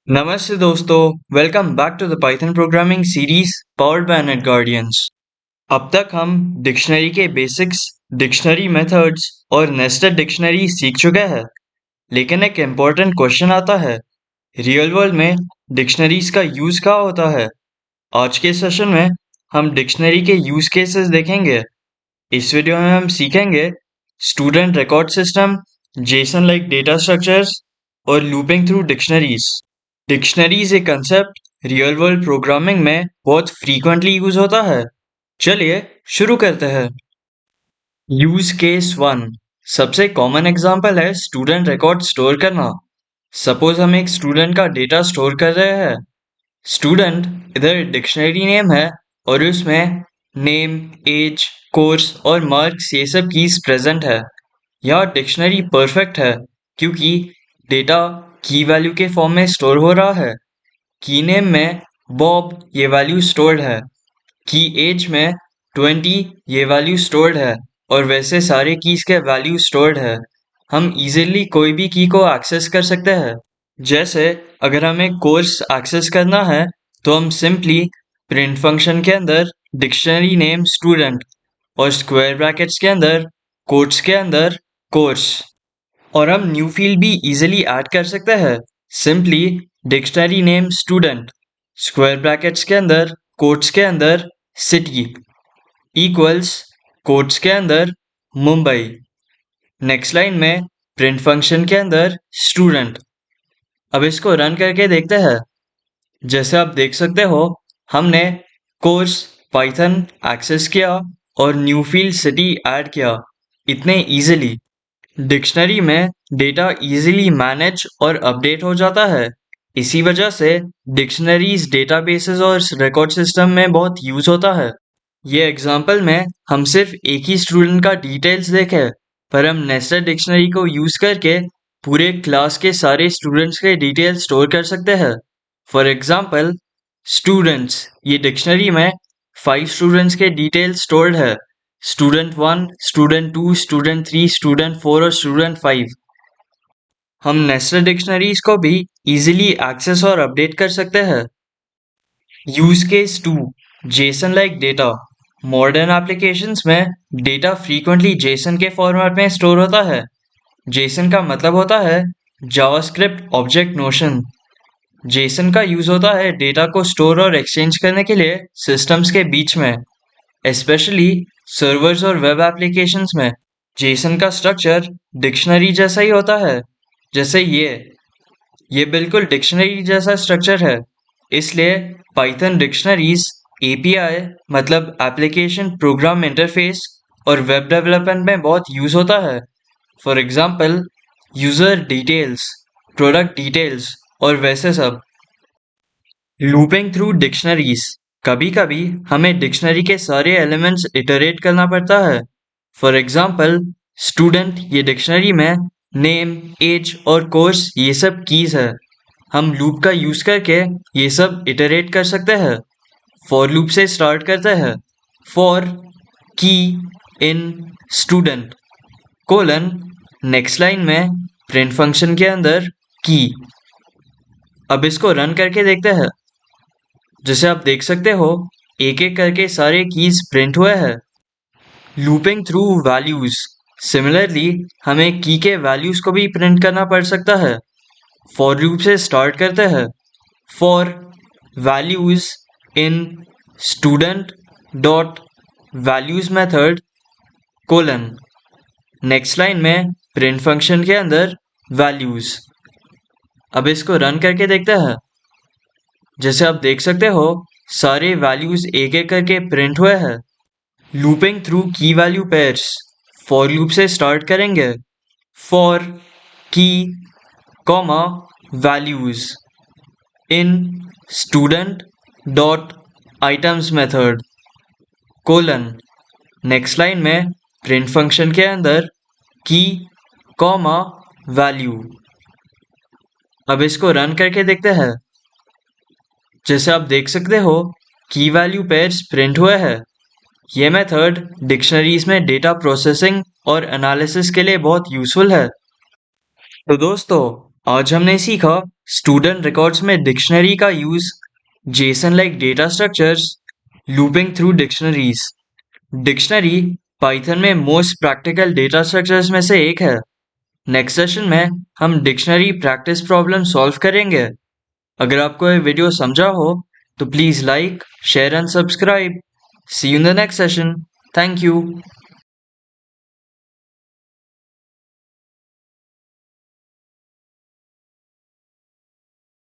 नमस्ते दोस्तों, welcome back to the Python programming series powered by Net Guardians. अब तक हम डिक्शनरी के बेसिक्स, डिक्शनरी मेथड्स और नेस्टेड डिक्शनरी सीख चुके हैं। लेकिन एक इम्पोर्टेंट क्वेश्चन आता है, रियल वर्ल्ड में डिक्शनरीज का यूज़ क्या होता है। आज के सेशन में हम डिक्शनरी के यूज़ केसेस देखेंगे। इस वीडियो में हम सीखेंगे student record system, Jason like data structures और लूपिंग थ्रू डिक्शनरीज। डिक्शनरीज एक कंसेप्ट रियल वर्ल्ड प्रोग्रामिंग में बहुत फ्रीक्वेंटली यूज होता है। चलिए शुरू करते हैं। यूज केस वन, सबसे कॉमन एग्जांपल है स्टूडेंट रिकॉर्ड स्टोर करना। सपोज हम एक स्टूडेंट का डेटा स्टोर कर रहे हैं। स्टूडेंट इधर डिक्शनरी नेम है और उसमें नेम, एज, कोर्स और मार्क्स ये सब कीज प्रेजेंट है। यह डिक्शनरी परफेक्ट है क्योंकि डेटा की वैल्यू के फॉर्म में स्टोर हो रहा है। की नेम में बॉब ये वैल्यू स्टोर्ड है, की एज में 20 ये वैल्यू स्टोर्ड है और वैसे सारे कीज के वैल्यू स्टोर्ड है। हम इजीली कोई भी की को एक्सेस कर सकते हैं। जैसे अगर हमें कोर्स एक्सेस करना है तो हम सिंपली प्रिंट फंक्शन के अंदर डिक्शनरी नेम स्टूडेंट और स्क्वायर ब्रैकेट्स के अंदर कोट्स के अंदर कोर्स, और हम न्यू फील्ड भी इजीली ऐड कर सकते हैं। Simply dictionary name student square brackets के अंदर कोट्स के अंदर सिटी इक्वल्स कोट्स के अंदर मुंबई। नेक्स्ट लाइन में प्रिंट फंक्शन के अंदर स्टूडेंट। अब इसको रन करके देखते हैं। जैसे आप देख सकते हो, हमने कोर्स पाइथन एक्सेस किया और न्यू फील्ड सिटी ऐड किया इतने इजीली। डिक्शनरी में डेटा इजीली मैनेज और अपडेट हो जाता है। इसी वजह से डिक्शनरीज डेटाबेसेस और रिकॉर्ड सिस्टम में बहुत यूज होता है। ये एग्जांपल में हम सिर्फ एक ही स्टूडेंट का डिटेल्स देखे, पर हम नेस्टेड डिक्शनरी को यूज करके पूरे क्लास के सारे स्टूडेंट्स के डिटेल्स स्टोर कर सकते हैं। फॉर एग्जांपल स्टूडेंट्स, ये डिक्शनरी में 5 स्टूडेंट्स के डिटेल्स स्टोर्ड है। स्टूडेंट 1, स्टूडेंट 2, स्टूडेंट 3, स्टूडेंट 4 और स्टूडेंट 5। हम नेस्टेड डिक्शनरीज को भी इजीली एक्सेस और अपडेट कर सकते हैं। Use case 2, Jason like data. Modern applications में डेटा फ्रीक्वेंटली जेसन के फॉर्मेट में स्टोर होता है। जेसन का मतलब होता है जावास्क्रिप्ट ऑब्जेक्ट नोशन। जेसन का यूज होता है डेटा को स्टोर और एक्सचेंज करने के लिए सिस्टम्स के बीच में, स्पेशली सर्वर्स और वेब एप्लीकेशंस में। जेसन का स्ट्रक्चर डिक्शनरी जैसा ही होता है। जैसे ये बिल्कुल डिक्शनरी जैसा स्ट्रक्चर है। इसलिए पाइथन डिक्शनरीज एपीआई मतलब एप्लीकेशन प्रोग्राम इंटरफेस और वेब डेवलपमेंट में बहुत यूज होता है। For example user details, product details और वैसे सब। लूपिंग थ्रू डिक्शनरीज, कभी कभी हमें डिक्शनरी के सारे एलिमेंट्स इटरेट करना पड़ता है। फॉर एग्जांपल स्टूडेंट ये डिक्शनरी में नेम, एज और कोर्स ये सब कीज है। हम लूप का यूज करके ये सब इटरेट कर सकते हैं। फॉर लूप से स्टार्ट करते हैं। फॉर की इन स्टूडेंट कोलन, नेक्स्ट लाइन में प्रिंट फंक्शन के अंदर की। अब इसको रन करके देखते हैं। जैसे आप देख सकते हो, एक एक करके सारे कीज प्रिंट हुए हैं। लूपिंग थ्रू वैल्यूज, सिमिलरली हमें की के वैल्यूज को भी प्रिंट करना पड़ सकता है। फॉर लूप से स्टार्ट करते हैं। For values in student dot values method colon, next line में प्रिंट फंक्शन के अंदर वैल्यूज। अब इसको रन करके देखते हैं। जैसे आप देख सकते हो, सारे वैल्यूज एक एक करके प्रिंट हुए हैं। लूपिंग थ्रू की वैल्यू पेयर्स, फॉर लूप से स्टार्ट करेंगे। फॉर की comma values in student dot items method colon, next line में प्रिंट फंक्शन के अंदर की कॉमा वैल्यू। अब इसको रन करके देखते हैं। जैसे आप देख सकते हो, की वैल्यू पेयर्स प्रिंट हुए हैं। ये मेथड डिक्शनरीज में डेटा प्रोसेसिंग और एनालिसिस के लिए बहुत यूजफुल है। तो दोस्तों, आज हमने सीखा स्टूडेंट रिकॉर्ड्स में डिक्शनरी का use, Jason like data structures, looping through dictionaries. Dictionary Python में मोस्ट प्रैक्टिकल डेटा स्ट्रक्चर्स में से एक है। नेक्स्ट सेशन में हम डिक्शनरी प्रैक्टिस प्रॉब्लम सॉल्व करेंगे। अगर आपको ये वीडियो समझा हो तो please like, share and subscribe. See you in the next session. Thank you.